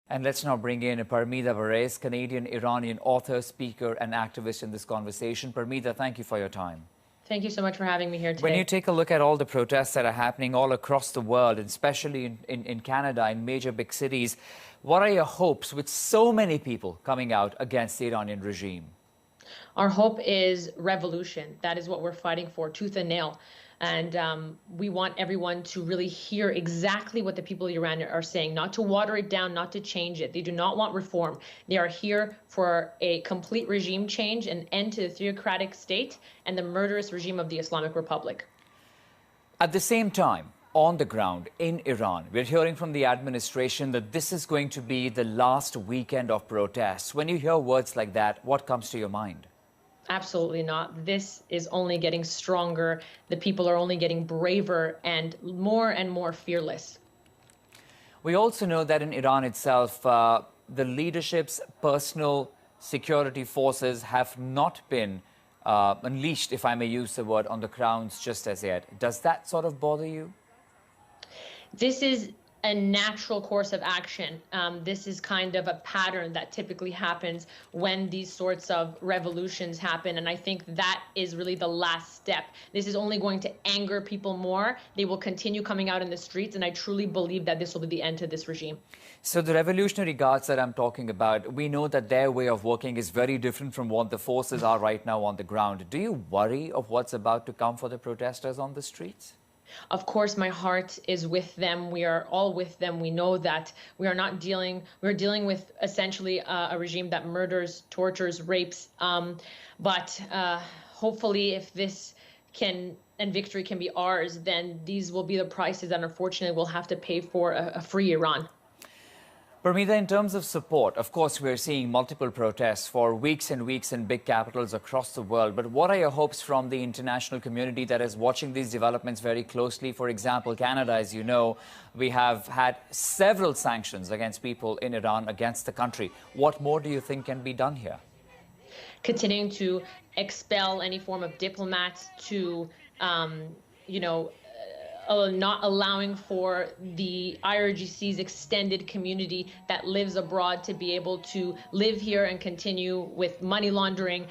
And let's now bring in Parmida Barez, Canadian-Iranian author, speaker, and activist in this conversation. Parmida, thank you for your time. Thank you so much for having me here today. When you take a look at all the protests that are happening all across the world, and especially in Canada, in major big cities, what are your hopes with so many people coming out against the Iranian regime? Our hope is revolution. That is what we're fighting for, tooth and nail. And we want everyone to really hear exactly what the people of Iran are saying, not to water it down, not to change it. They do not want reform. They are here for a complete regime change, an end to the theocratic state and the murderous regime of the Islamic Republic. At the same time, on the ground in Iran, we're hearing from the administration that this is going to be the last weekend of protests. When you hear words like that, what comes to your mind? Absolutely not. This is only getting stronger. The people are only getting braver and more fearless. We also know that in Iran itself, the leadership's personal security forces have not been unleashed, if I may use the word, on the grounds just as yet. Does that sort of bother you? This is a natural course of action. This is kind of a pattern that typically happens when these sorts of revolutions happen. And I think that is really the last step. This is only going to anger people more. They will continue coming out in the streets. And I truly believe that this will be the end to this regime. So the Revolutionary Guards that I'm talking about, we know that their way of working is very different from what the forces are right now on the ground. Do you worry of what's about to come for the protesters on the streets? Of course, my heart is with them. We are all with them. We know that we're dealing with essentially a regime that murders, tortures, rapes. But hopefully, if this and victory can be ours, then these will be the prices that unfortunately we'll have to pay for a free Iran. Parmida, in terms of support, of course, we're seeing multiple protests for weeks and weeks in big capitals across the world. But what are your hopes from the international community that is watching these developments very closely? For example, Canada, as you know, we have had several sanctions against people in Iran, against the country. What more do you think can be done here? Continuing to expel any form of diplomats, to, not allowing for the IRGC's extended community that lives abroad to be able to live here and continue with money laundering.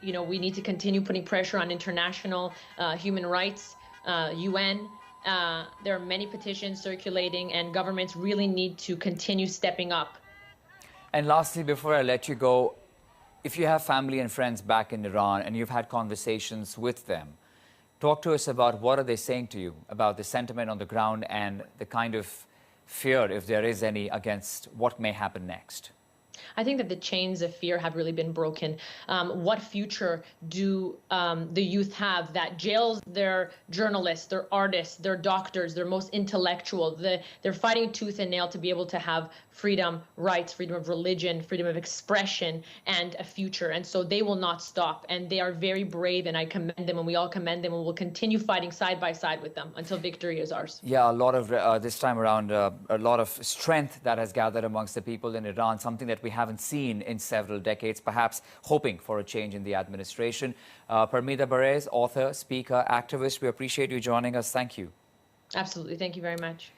We need to continue putting pressure on international human rights, UN. There are many petitions circulating, and governments really need to continue stepping up. And lastly, before I let you go, if you have family and friends back in Iran and you've had conversations with them, talk to us about what are they saying to you about the sentiment on the ground and the kind of fear, if there is any, against what may happen next. I think that the chains of fear have really been broken. What future do the youth have that jails their journalists, their artists, their doctors, their most intellectual? They're fighting tooth and nail to be able to have freedom, rights, freedom of religion, freedom of expression, and a future. And so they will not stop. And they are very brave, and I commend them, and we all commend them, and we'll continue fighting side by side with them until victory is ours. Yeah, a lot of, this time around, a lot of strength that has gathered amongst the people in Iran, something that we haven't seen in several decades, perhaps hoping for a change in the administration. Parmida Barez, author, speaker, activist, we appreciate you joining us. Thank you. Absolutely. Thank you very much.